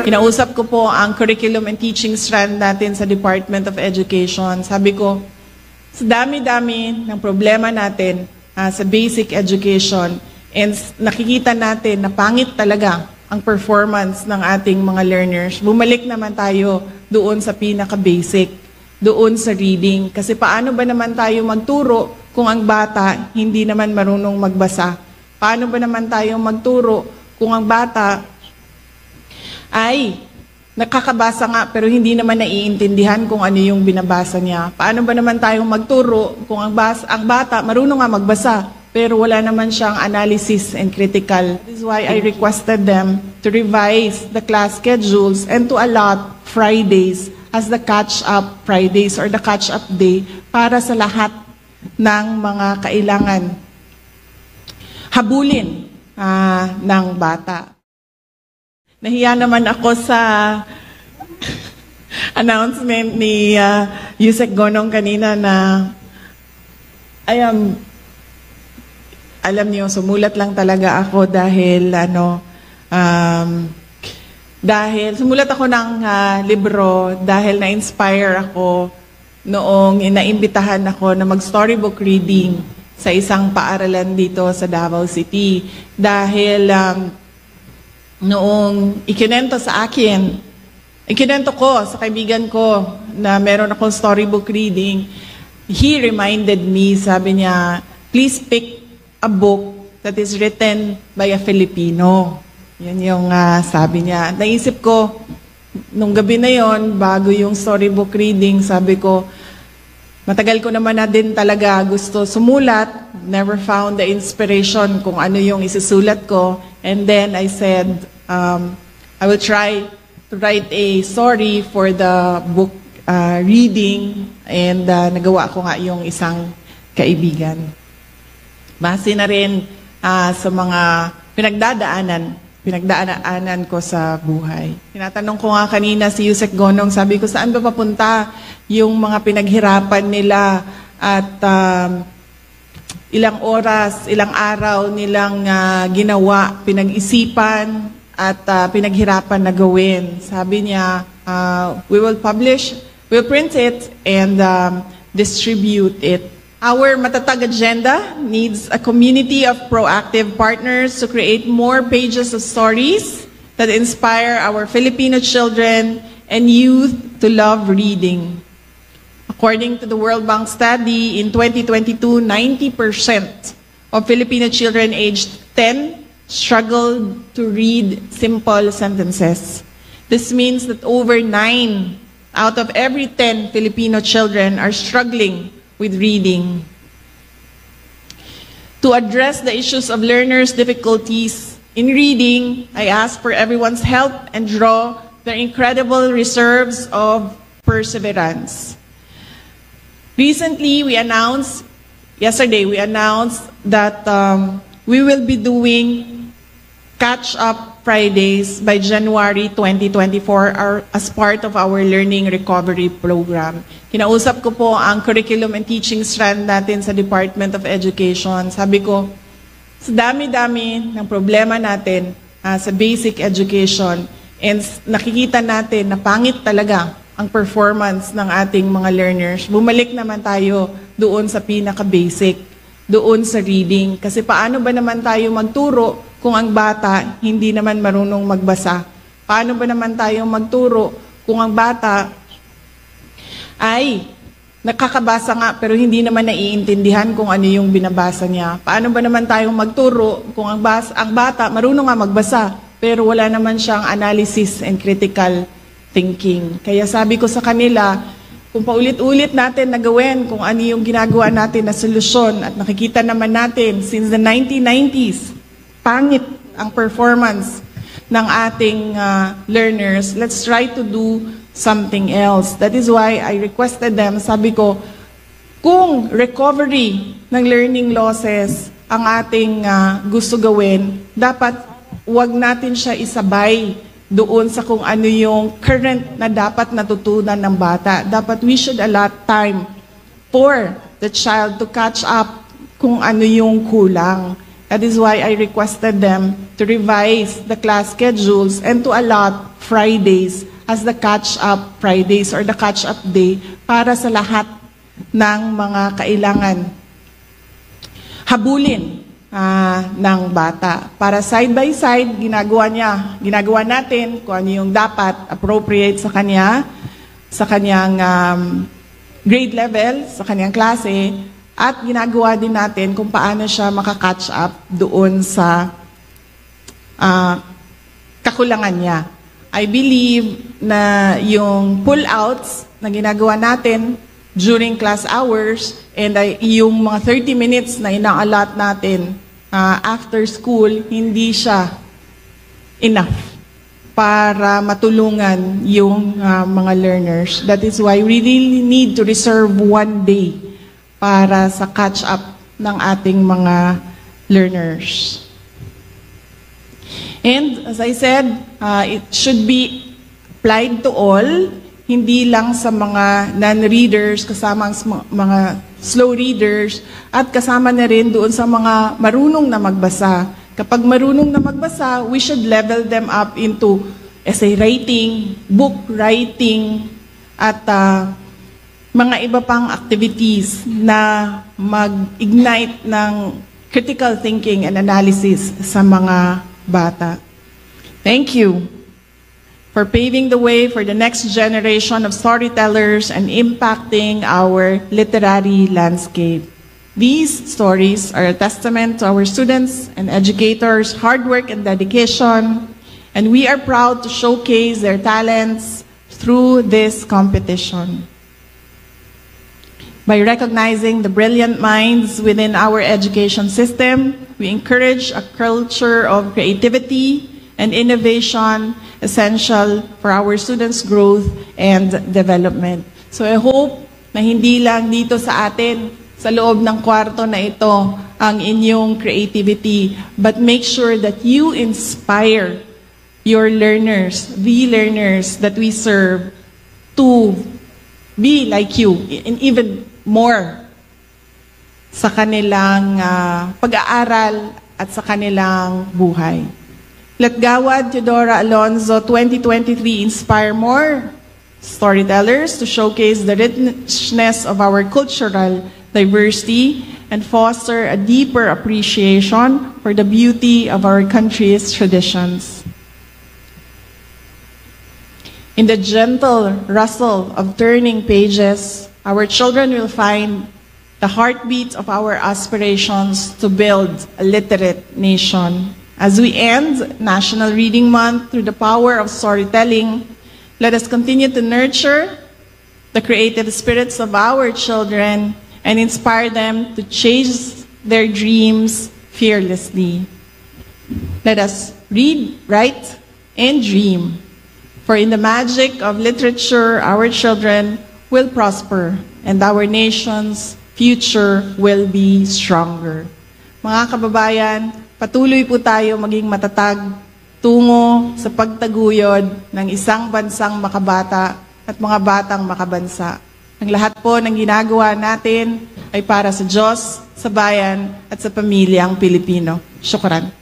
Kinausap ko po ang curriculum and teaching strand natin sa Department of Education. Sabi ko, sa dami-dami ng problema natin sa basic education, and nakikita natin na pangit talaga ang performance ng ating mga learners, bumalik naman tayo doon sa pinaka-basic, doon sa reading. Kasi paano ba naman tayo magturo kung ang bata hindi naman marunong magbasa? Paano ba naman tayo magturo kung ang bata ay nakakabasa nga pero hindi naman naiintindihan kung ano yung binabasa niya? Paano ba naman tayong magturo kung ang bata marunong nga magbasa pero wala naman siyang analysis and critical? This is why I requested them to revise the class schedules and to allot Fridays as the catch-up Fridays or the catch-up day para sa lahat ng mga kailangan habulin ng bata. Nahiya naman ako sa announcement ni Yusek Gonong kanina na alam niyo, sumulat lang talaga ako dahil sumulat ako ng libro dahil na-inspire ako noong naimbitahan ako na mag-storybook reading sa isang paaralan dito sa Davao City. Dahil noong ikinento ko sa kaibigan ko na meron akong storybook reading, he reminded me, sabi niya, please pick a book that is written by a Filipino. Yan yung sabi niya. Naisip ko, nung gabi na yon, bago yung storybook reading, sabi ko, matagal ko naman na din talaga gusto sumulat, never found the inspiration kung ano yung isusulat ko. And then I said, I will try to write a story for the book reading, and nagawa ko nga yung isang kaibigan. Base na rin sa mga pinagdaanan ko sa buhay. Tinatanong ko nga kanina si Yusek Gonong, sabi ko, saan ba papunta yung mga pinaghirapan nila at ilang oras, ilang araw nilang ginawa, pinag-isipan at pinaghirapan na gawin. Sabi niya, we'll print it and distribute it. Our matatag agenda needs a community of proactive partners to create more pages of stories that inspire our Filipino children and youth to love reading. According to the World Bank study, in 2022, 90% of Filipino children aged 10 struggled to read simple sentences. This means that over 9 out of every 10 Filipino children are struggling with reading. To address the issues of learners' difficulties in reading, I ask for everyone's help and draw their incredible reserves of perseverance. Recently, yesterday we announced that we will be doing catch-up Fridays by January 2024 as part of our Learning Recovery Program. Kinausap ko po ang curriculum and teaching strand natin sa Department of Education. Sabi ko, sa dami-dami ng problema natin sa basic education, and nakikita natin na pangit talaga ang performance ng ating mga learners, bumalik naman tayo doon sa pinaka-basic, doon sa reading. Kasi paano ba naman tayo magturo kung ang bata hindi naman marunong magbasa? Paano ba naman tayo magturo kung ang bata ay nakakabasa nga pero hindi naman naiintindihan kung ano yung binabasa niya? Paano ba naman tayong magturo kung ang bata marunong nga magbasa pero wala naman siyang analysis and critical thinking? Kaya sabi ko sa kanila, kung paulit-ulit natin na gawin kung ano yung ginagawa natin na solusyon, at nakikita naman natin since the 1990s, pangit ang performance ng ating learners, let's try to do something else. That is why I requested them, sabi ko, kung recovery ng learning losses ang ating gusto gawin, dapat wag natin siya isabay doon sa kung ano yung current na dapat natutunan ng bata. Dapat we should allot time for the child to catch up kung ano yung kulang. That is why I requested them to revise the class schedules and to allot Fridays as the catch-up Fridays or the catch-up day para sa lahat ng mga kailangan habulin ng bata. Para side by side, ginagawa natin kung ano yung dapat appropriate sa kanyang grade level, sa kanyang klase, at ginagawa din natin kung paano siya makakatch up doon sa kakulangan niya. I believe na yung pull-outs na ginagawa natin during class hours and yung mga 30 minutes na ina-allot natin after school, hindi siya enough para matulungan yung mga learners. That is why we really need to reserve one day para sa catch-up ng ating mga learners. And as I said, it should be applied to all, hindi lang sa mga non-readers, kasama ang mga slow readers, at kasama na rin doon sa mga marunong na magbasa. Kapag marunong na magbasa, we should level them up into essay writing, book writing, at mga iba pang activities na mag-ignite ng critical thinking and analysis sa mga bata. Thank you for paving the way for the next generation of storytellers and impacting our literary landscape. These stories are a testament to our students and educators' hard work and dedication, and we are proud to showcase their talents through this competition. By recognizing the brilliant minds within our education system, we encourage a culture of creativity and innovation essential for our students' growth and development. So I hope na hindi lang dito sa atin, sa loob ng kwarto na ito, ang inyong creativity, but make sure that you inspire your learners, the learners that we serve, to be like you, and even more sa kanilang pag-aaral at sa kanilang buhay. Let Gawad Teodora Alonzo 2023 inspire more storytellers to showcase the richness of our cultural diversity and foster a deeper appreciation for the beauty of our country's traditions. In the gentle rustle of turning pages, our children will find the heartbeat of our aspirations to build a literate nation. As we end National Reading Month through the power of storytelling, let us continue to nurture the creative spirits of our children and inspire them to chase their dreams fearlessly. Let us read, write, and dream. For in the magic of literature, our children will prosper and our nation's future will be stronger. Mga kababayan, patuloy po tayo maging matatag tungo sa pagtaguyod ng isang bansang makabata at mga batang makabansa. Ang lahat po ng ginagawa natin ay para sa Diyos, sa bayan at sa pamilyang Pilipino. Syukran.